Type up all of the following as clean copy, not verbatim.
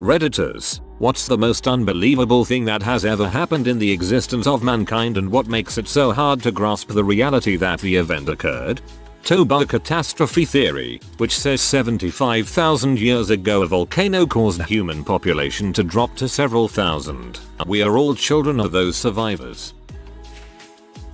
Redditors, what's the most unbelievable thing that has ever happened in the existence of mankind, and what makes it so hard to grasp the reality that the event occurred? Toba catastrophe theory, which says 75,000 years ago a volcano caused human population to drop to several thousand. We are all children of those survivors.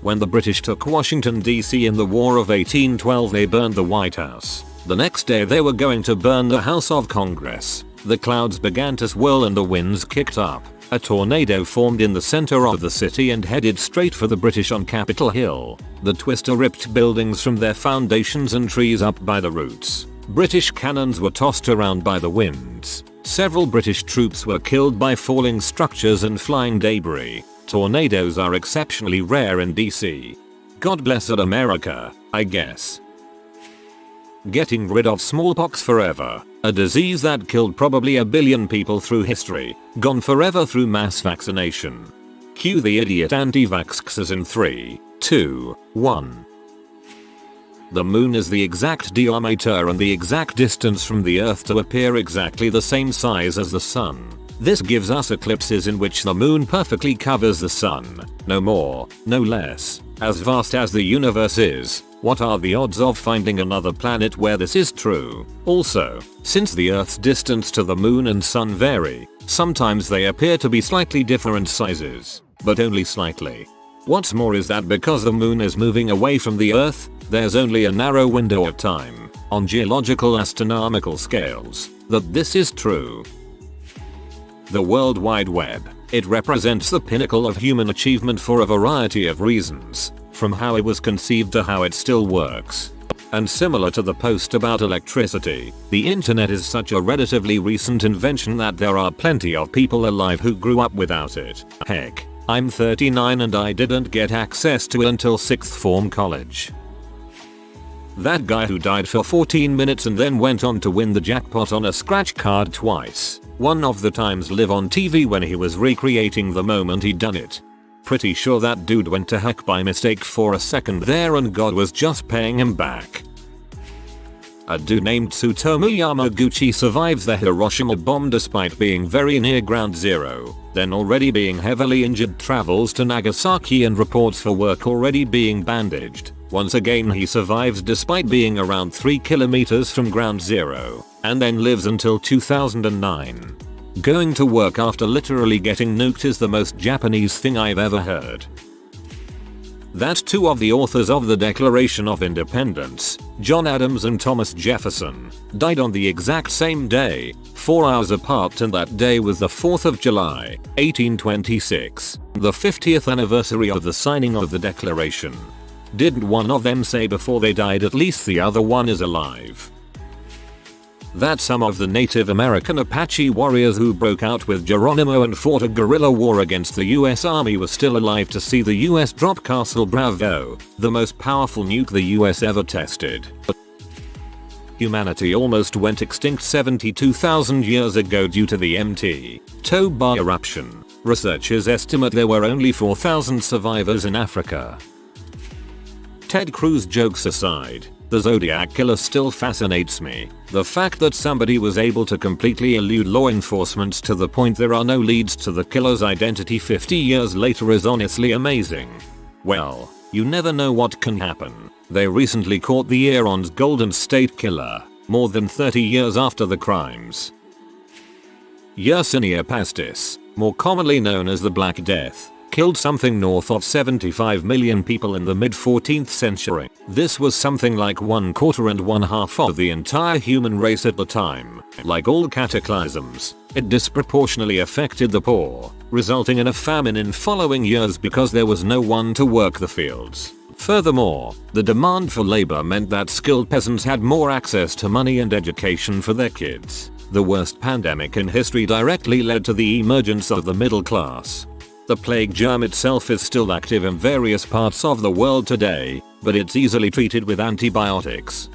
When the British took Washington DC in the War of 1812, they burned the White House. The next day they were going to burn the House of Congress. The clouds began to swirl and the winds kicked up. A tornado formed in the center of the city and headed straight for the British on Capitol Hill. The twister ripped buildings from their foundations and trees up by the roots. British cannons were tossed around by the winds. Several British troops were killed by falling structures and flying debris. Tornadoes are exceptionally rare in DC. God bless America, I guess. Getting rid of smallpox forever. A disease that killed probably a billion people through history. Gone forever through mass vaccination. Cue the idiot anti-vaxxers in 3, 2, 1. The moon is the exact diameter and the exact distance from the earth to appear exactly the same size as the sun. This gives us eclipses in which the moon perfectly covers the sun. No more, no less. As vast as the universe is, what are the odds of finding another planet where this is true? Also, since the Earth's distance to the moon and sun vary, sometimes they appear to be slightly different sizes, but only slightly. What's more is that because the moon is moving away from the Earth, there's only a narrow window of time, on geological astronomical scales, that this is true. The World Wide Web. It represents the pinnacle of human achievement for a variety of reasons, from how it was conceived to how it still works. And similar to the post about electricity, the internet is such a relatively recent invention that there are plenty of people alive who grew up without it. Heck, I'm 39 and I didn't get access to it until 6th form college. That guy who died for 14 minutes and then went on to win the jackpot on a scratch card twice. One of the times live on TV when he was recreating the moment he'd done it. Pretty sure that dude went to heck by mistake for a second there and God was just paying him back. A dude named Tsutomu Yamaguchi survives the Hiroshima bomb despite being very near ground zero, then already being heavily injured travels to Nagasaki and reports for work already being bandaged. Once again he survives despite being around 3 kilometers from ground zero, and then lives until 2009. Going to work after literally getting nuked is the most Japanese thing I've ever heard. That two of the authors of the Declaration of Independence, John Adams and Thomas Jefferson, died on the exact same day, 4 hours apart, and that day was the 4th of July, 1826, the 50th anniversary of the signing of the Declaration. Didn't one of them say before they died at least the other one is alive? That some of the Native American Apache warriors who broke out with Geronimo and fought a guerrilla war against the US Army were still alive to see the US drop Castle Bravo, the most powerful nuke the US ever tested. Humanity almost went extinct 72,000 years ago due to the Mt. Toba eruption. Researchers estimate there were only 4,000 survivors in Africa. Ted Cruz jokes aside, the Zodiac killer still fascinates me. The fact that somebody was able to completely elude law enforcement to the point there are no leads to the killer's identity 50 years later is honestly amazing. Well, you never know what can happen. They recently caught the Iran's Golden State Killer, more than 30 years after the crimes. Yersinia pestis, more commonly known as the Black Death, killed something north of 75 million people in the mid-14th century. This was something like 1/4 and 1/2 of the entire human race at the time. Like all cataclysms, it disproportionately affected the poor, resulting in a famine in following years because there was no one to work the fields. Furthermore, the demand for labor meant that skilled peasants had more access to money and education for their kids. The worst pandemic in history directly led to the emergence of the middle class. The plague germ itself is still active in various parts of the world today, but it's easily treated with antibiotics.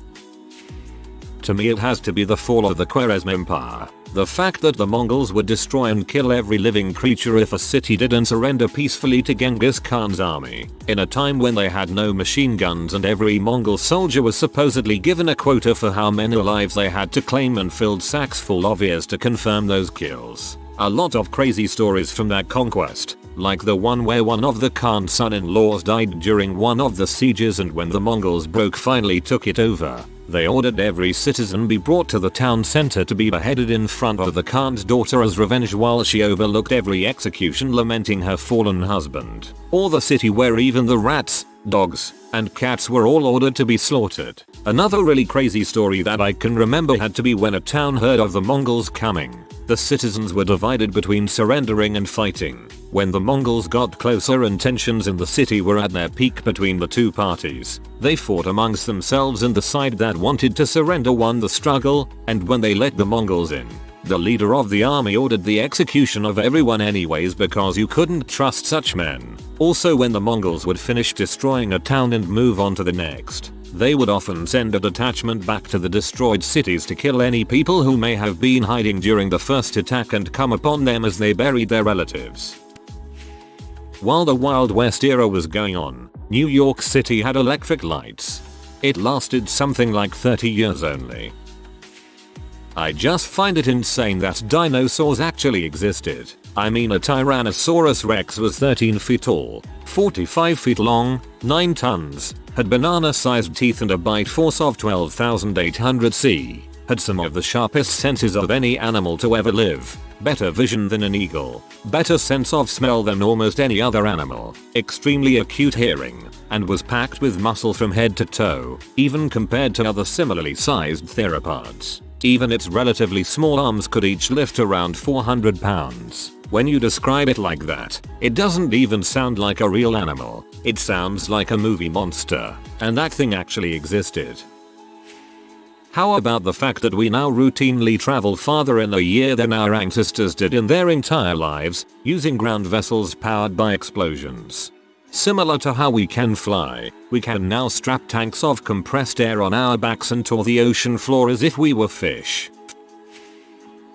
To me it has to be the fall of the Khwarezm Empire. The fact that the Mongols would destroy and kill every living creature if a city didn't surrender peacefully to Genghis Khan's army, in a time when they had no machine guns and every Mongol soldier was supposedly given a quota for how many lives they had to claim and filled sacks full of ears to confirm those kills. A lot of crazy stories from that conquest, like the one where one of the Khan's son-in-laws died during one of the sieges, and when the Mongols finally took it over, they ordered every citizen be brought to the town center to be beheaded in front of the Khan's daughter as revenge while she overlooked every execution lamenting her fallen husband. Or the city where even the rats, dogs, and cats were all ordered to be slaughtered. Another really crazy story that I can remember had to be when a town heard of the Mongols coming. The citizens were divided between surrendering and fighting. When the Mongols got closer and tensions in the city were at their peak between the two parties, they fought amongst themselves and the side that wanted to surrender won the struggle, and when they let the Mongols in, the leader of the army ordered the execution of everyone anyways because you couldn't trust such men. Also, when the Mongols would finish destroying a town and move on to the next, they would often send a detachment back to the destroyed cities to kill any people who may have been hiding during the first attack and come upon them as they buried their relatives. While the Wild West era was going on, New York City had electric lights. It lasted something like 30 years only. I just find it insane that dinosaurs actually existed. I mean, a Tyrannosaurus Rex was 13 feet tall, 45 feet long, 9 tons, had banana-sized teeth and a bite force of 12,800 c, had some of the sharpest senses of any animal to ever live, better vision than an eagle, better sense of smell than almost any other animal, extremely acute hearing, and was packed with muscle from head to toe, even compared to other similarly sized theropods. Even its relatively small arms could each lift around 400 pounds. When you describe it like that, it doesn't even sound like a real animal. It sounds like a movie monster. And that thing actually existed. How about the fact that we now routinely travel farther in a year than our ancestors did in their entire lives, using ground vessels powered by explosions? Similar to how we can fly, we can now strap tanks of compressed air on our backs and tour the ocean floor as if we were fish.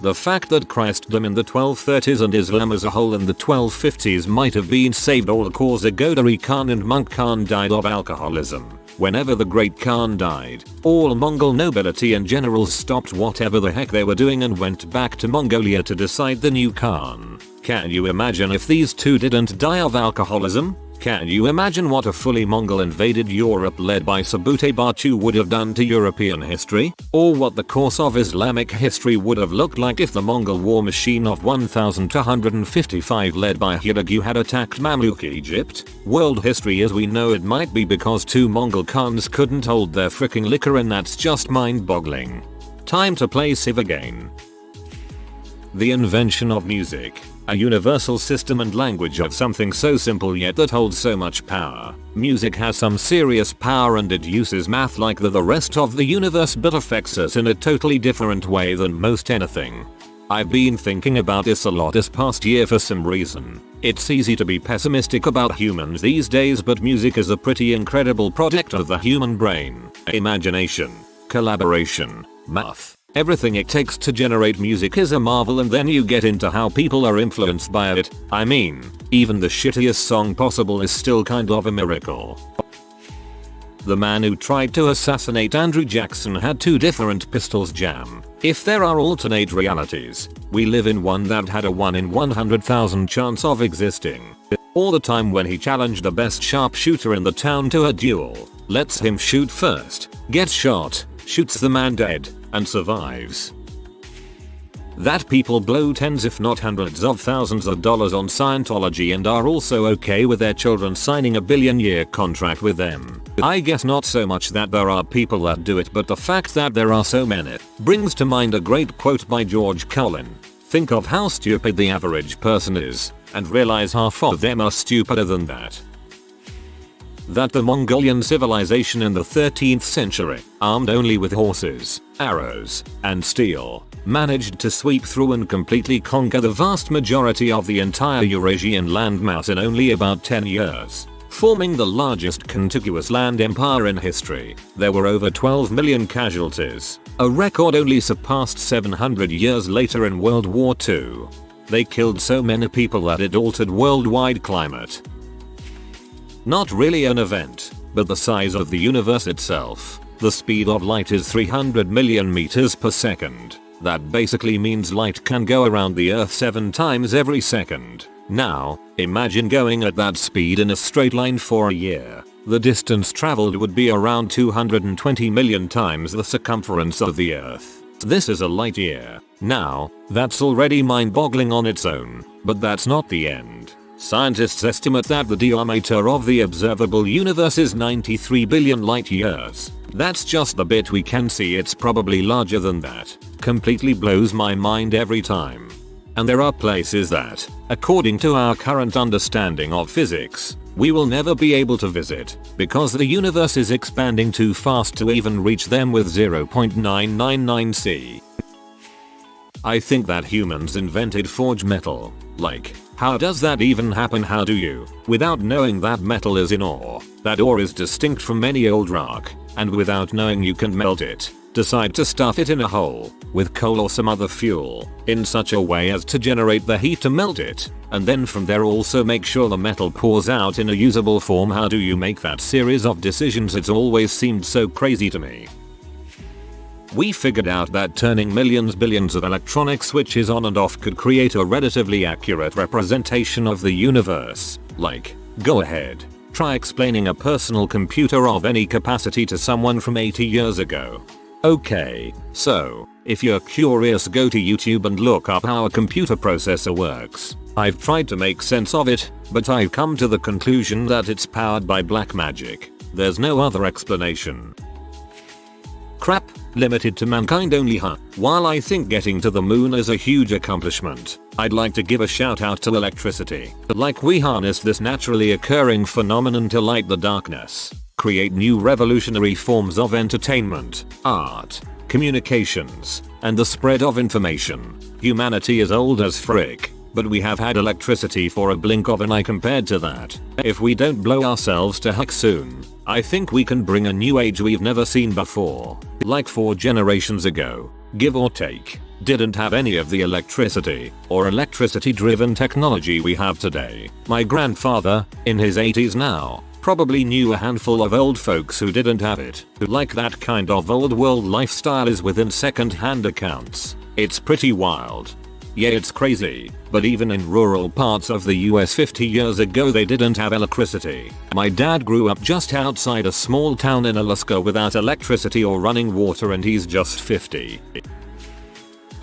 The fact that Christendom in the 1230s and Islam as a whole in the 1250s might have been saved all cause a Godari Khan and Monk Khan died of alcoholism. Whenever the Great Khan died, all Mongol nobility and generals stopped whatever the heck they were doing and went back to Mongolia to decide the new Khan. Can you imagine if these two didn't die of alcoholism? Can you imagine what a fully Mongol invaded Europe led by Subute Batu would have done to European history? Or what the course of Islamic history would have looked like if the Mongol war machine of 1255 led by Hulagu had attacked Mamluk Egypt? World history as we know it might be because two Mongol Khans couldn't hold their fricking liquor, and that's just mind-boggling. Time to play Civ again. The invention of music. A universal system and language of something so simple yet that holds so much power. Music has some serious power and it uses math like the rest of the universe but affects us in a totally different way than most anything. I've been thinking about this a lot this past year for some reason. It's easy to be pessimistic about humans these days, but music is a pretty incredible product of the human brain. Imagination, collaboration, math. Everything it takes to generate music is a marvel, and then you get into how people are influenced by it. I mean, even the shittiest song possible is still kind of a miracle. The man who tried to assassinate Andrew Jackson had two different pistols jam. If there are alternate realities, we live in one that had a 1 in 100,000 chance of existing. Or the time when he challenged the best sharpshooter in the town to a duel, lets him shoot first, gets shot, shoots the man dead, and survives. That people blow tens if not hundreds of thousands of dollars on Scientology and are also okay with their children signing a billion-year contract with them. I guess not so much that there are people that do it, but the fact that there are so many brings to mind a great quote by George Carlin. Think of how stupid the average person is, and realize half of them are stupider than that. That the Mongolian civilization in the 13th century, armed only with horses, arrows, and steel, managed to sweep through and completely conquer the vast majority of the entire Eurasian landmass in only about 10 years, forming the largest contiguous land empire in history. There were over 12 million casualties, A record only surpassed 700 years later in World War II. They killed so many people that it altered worldwide climate. Not really an event, but the size of the universe itself. The speed of light is 300 million meters per second. That basically means light can go around the Earth 7 times every second. Now, imagine going at that speed in a straight line for a year. The distance traveled would be around 220 million times the circumference of the Earth. This is a light year. Now, that's already mind-boggling on its own, but that's not the end. Scientists estimate that the diameter of the observable universe is 93 billion light years. That's just the bit we can see. It's probably larger than that. Completely blows my mind every time. And there are places that, according to our current understanding of physics, we will never be able to visit, because the universe is expanding too fast to even reach them with 0.999 c. I think that humans invented forged metal. Like, how does that even happen? How do you, without knowing that metal is in ore, that ore is distinct from any old rock, and without knowing you can melt it, decide to stuff it in a hole, with coal or some other fuel, in such a way as to generate the heat to melt it, and then from there also make sure the metal pours out in a usable form? How do you make that series of decisions? It's always seemed so crazy to me. We figured out that turning billions of electronic switches on and off could create a relatively accurate representation of the universe. Like, go ahead, try explaining a personal computer of any capacity to someone from 80 years ago. Okay, so, if you're curious, go to YouTube and look up how a computer processor works. I've tried to make sense of it, but I've come to the conclusion that it's powered by black magic. There's no other explanation. Crap, limited to mankind only, huh? While I think getting to the moon is a huge accomplishment, I'd like to give a shout out to electricity. Like, we harness this naturally occurring phenomenon to light the darkness, create new revolutionary forms of entertainment, art, communications, and the spread of information. Humanity is old as frick, but we have had electricity for a blink of an eye compared to that. If we don't blow ourselves to heck soon, I think we can bring a new age we've never seen before. Like 4 generations ago, give or take, didn't have any of the electricity or electricity-driven technology we have today. My grandfather, in his 80s now, probably knew a handful of old folks who didn't have it. Like, that kind of old world lifestyle is within second-hand accounts. It's pretty wild. Yeah, it's crazy, but even in rural parts of the US 50 years ago they didn't have electricity. My dad grew up just outside a small town in Alaska without electricity or running water, and he's just 50.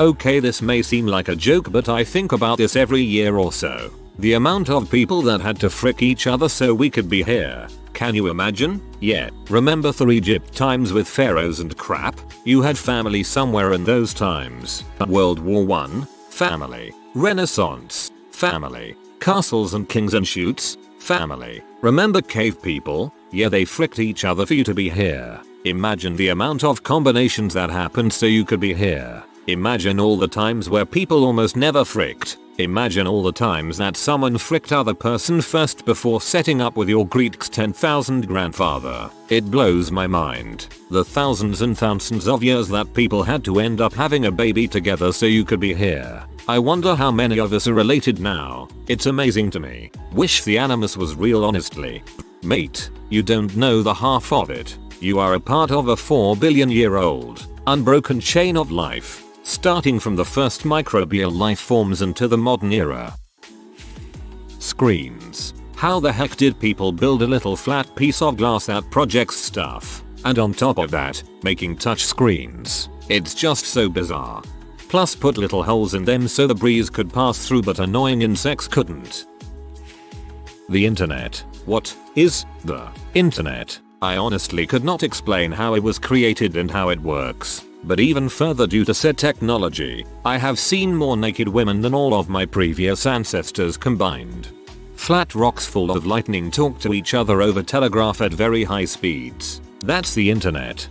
Okay, this may seem like a joke, but I think about this every year or so. The amount of people that had to frick each other so we could be here. Can you imagine? Yeah, remember the Egypt times with pharaohs and crap? You had family somewhere in those times. World War I? Family. Renaissance? Family. Castles and kings and shoots? Family. Remember cave people? Yeah, they fricked each other for you to be here. Imagine the amount of combinations that happened so you could be here. Imagine all the times where people almost never fricked. Imagine all the times that someone fricked other person first before setting up with your Greek's 10,000 grandfather. It blows my mind. The thousands and thousands of years that people had to end up having a baby together so you could be here. I wonder how many of us are related now. It's amazing to me. Wish the animus was real, honestly. Mate, you don't know the half of it. You are a part of a 4 billion year old, unbroken chain of life, starting from the first microbial life forms into the modern era. Screens. How the heck did people build a little flat piece of glass that projects stuff? And on top of that, making touch screens. It's just so bizarre. Plus put little holes in them so the breeze could pass through but annoying insects couldn't. The internet. What is the internet? I honestly could not explain how it was created and how it works. But even further, due to said technology, I have seen more naked women than all of my previous ancestors combined. Flat rocks full of lightning talk to each other over telegraph at very high speeds. That's the internet.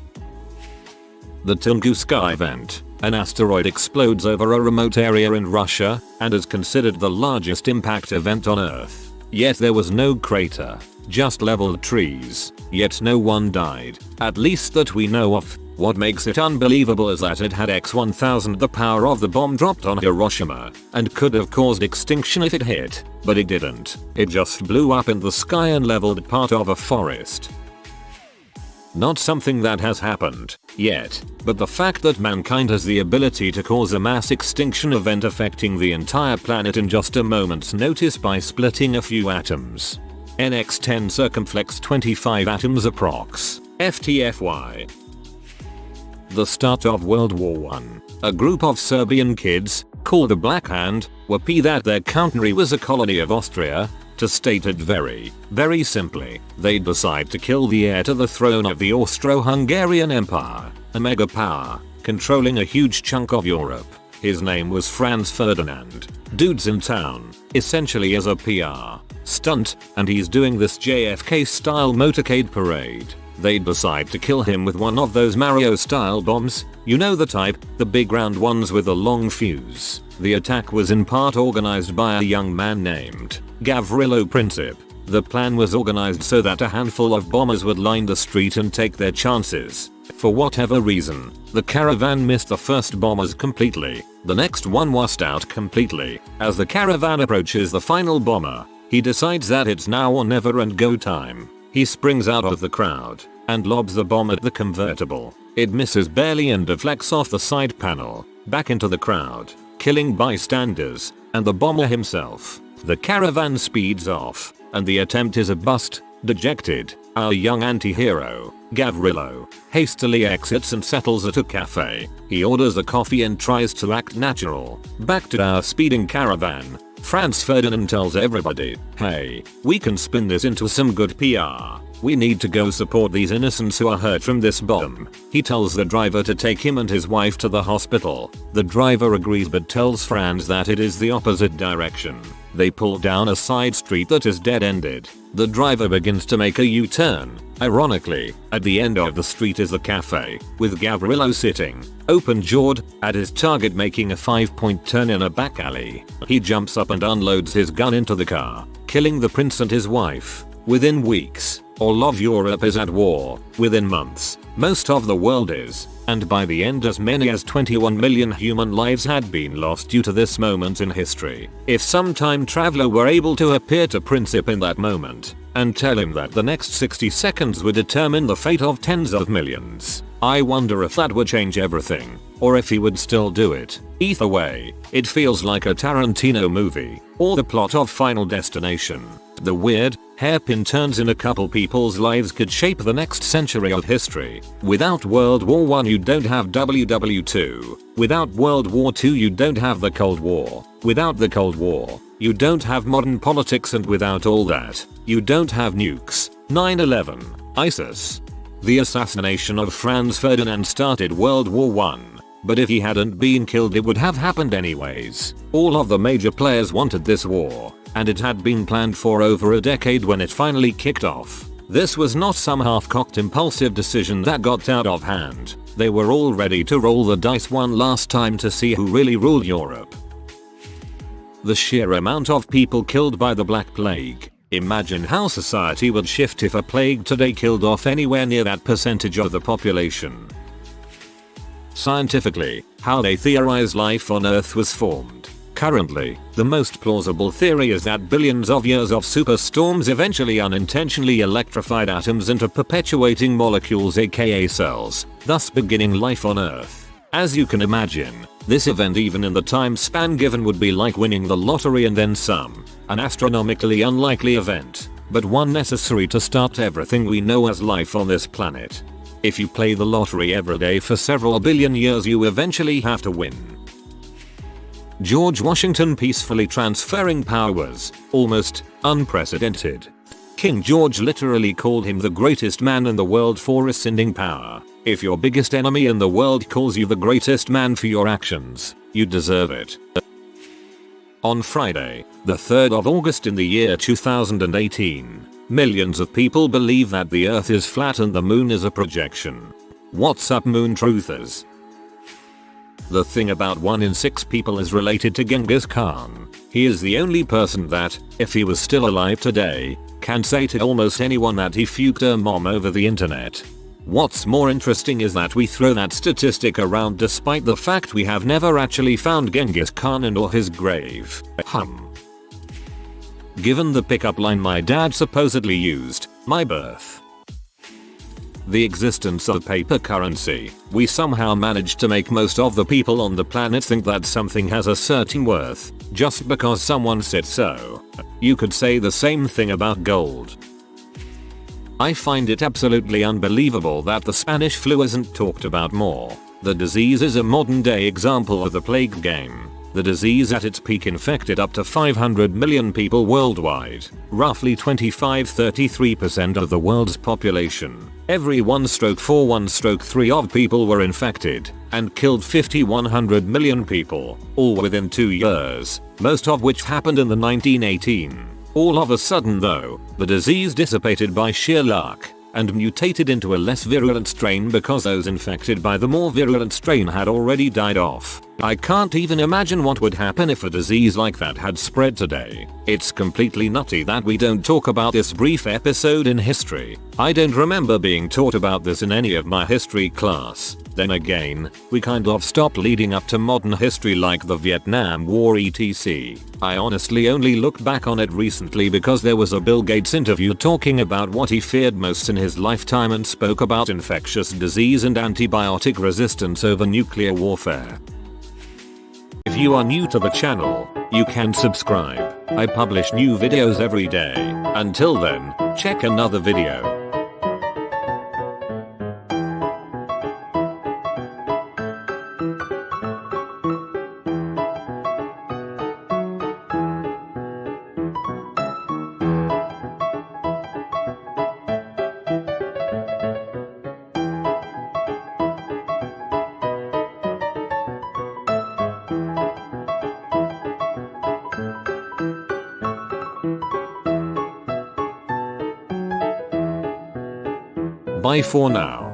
The Tunguska event. An asteroid explodes over a remote area in Russia and is considered the largest impact event on Earth. Yet there was no crater, just leveled trees, yet no one died, at least that we know of. What makes it unbelievable is that it had x 1000 the power of the bomb dropped on Hiroshima, and could have caused extinction if it hit, but it didn't. It just blew up in the sky and leveled part of a forest. Not something that has happened yet, but the fact that mankind has the ability to cause a mass extinction event affecting the entire planet in just a moment's notice by splitting a few atoms. NX10 circumflex 25 atoms approx. FTFY. The start of World War I. A group of Serbian kids, called the Black Hand, were that their country was a colony of Austria. To state it very simply, they'd decide to kill the heir to the throne of the Austro-Hungarian Empire, a mega power, controlling a huge chunk of Europe. His name was Franz Ferdinand. Dude's in town, essentially as a PR stunt, and he's doing this JFK-style motorcade parade. They'd decide to kill him with one of those Mario-style bombs, you know the type, the big round ones with a long fuse. The attack was in part organized by a young man named Gavrilo Princip. The plan was organized so that a handful of bombers would line the street and take their chances. For whatever reason, the caravan missed the first bombers completely. The next one washed out completely. As the caravan approaches the final bomber, he decides that it's now or never and go time. He springs out of the crowd and lobs the bomb at the convertible. It misses barely and deflects off the side panel, back into the crowd, killing bystanders and the bomber himself. The caravan speeds off, and the attempt is a bust. Dejected, our young anti-hero, Gavrilo, hastily exits and settles at a cafe. He orders a coffee and tries to act natural. Back to our speeding caravan, Franz Ferdinand tells everybody, hey, we can spin this into some good PR. We need to go support these innocents who are hurt from this bomb. He tells the driver to take him and his wife to the hospital. The driver agrees but tells Franz that it is the opposite direction. They pull down a side street that is dead-ended. The driver begins to make a U-turn. Ironically, at the end of the street is the cafe, with Gavrilo sitting, open-jawed, at his target making a 5-point turn in a back alley. He jumps up and unloads his gun into the car, killing the prince and his wife. Within weeks, all of Europe is at war. Within months, most of the world is. And by the end as many as 21 million human lives had been lost due to this moment in history. If some time traveler were able to appear to Princip in that moment, and tell him that the next 60 seconds would determine the fate of tens of millions, I wonder if that would change everything, or if he would still do it. Either way, it feels like a Tarantino movie, or the plot of Final Destination. The weird, hairpin turns in a couple people's lives could shape the next century of history. Without World War I you don't have WW2. Without World War II you don't have the Cold War. Without the Cold War, you don't have modern politics, and without all that, you don't have nukes, 9/11, ISIS. The assassination of Franz Ferdinand started World War I. But if he hadn't been killed it would have happened anyways. All of the major players wanted this war, and it had been planned for over a decade when it finally kicked off. This was not some half-cocked impulsive decision that got out of hand. They were all ready to roll the dice one last time to see who really ruled Europe. The sheer amount of people killed by the Black Plague. Imagine how society would shift if a plague today killed off anywhere near that percentage of the population. Scientifically, how they theorize life on Earth was formed. Currently, the most plausible theory is that billions of years of superstorms eventually unintentionally electrified atoms into perpetuating molecules aka cells, thus beginning life on Earth. As you can imagine, this event even in the time span given would be like winning the lottery and then some. An astronomically unlikely event, but one necessary to start everything we know as life on this planet. If you play the lottery every day for several billion years you eventually have to win. George Washington peacefully transferring power was almost unprecedented. King George literally called him the greatest man in the world for rescinding power. If your biggest enemy in the world calls you the greatest man for your actions, you deserve it. On Friday, the 3rd of August in the year 2018, millions of people believe that the Earth is flat and the moon is a projection. What's up, moon truthers? The thing about 1 in 6 people is related to Genghis Khan. He is the only person that, if he was still alive today, can say to almost anyone that he fucked her mom over the internet. What's more interesting is that we throw that statistic around despite the fact we have never actually found Genghis Khan and or his grave. Given the pickup line my dad supposedly used, my birth, the existence of paper currency, we somehow managed to make most of the people on the planet think that something has a certain worth, just because someone said so. You could say the same thing about gold. I find it absolutely unbelievable that the Spanish flu isn't talked about more. The disease is a modern day example of the plague game. The disease at its peak infected up to 500 million people worldwide, roughly 25-33% of the world's population. Every 1/4-1/3 of people were infected, and killed 100 million people, all within 2 years, most of which happened in the 1918. All of a sudden though, the disease dissipated by sheer luck, and mutated into a less virulent strain because those infected by the more virulent strain had already died off. I can't even imagine what would happen if a disease like that had spread today. It's completely nutty that we don't talk about this brief episode in history. I don't remember being taught about this in any of my history class. Then again, we kind of stopped leading up to modern history like the Vietnam War etc. I honestly only looked back on it recently because there was a Bill Gates interview talking about what he feared most in his lifetime and spoke about infectious disease and antibiotic resistance over nuclear warfare. If you are new to the channel, you can subscribe. I publish new videos every day. Until then, check another video. Bye for now.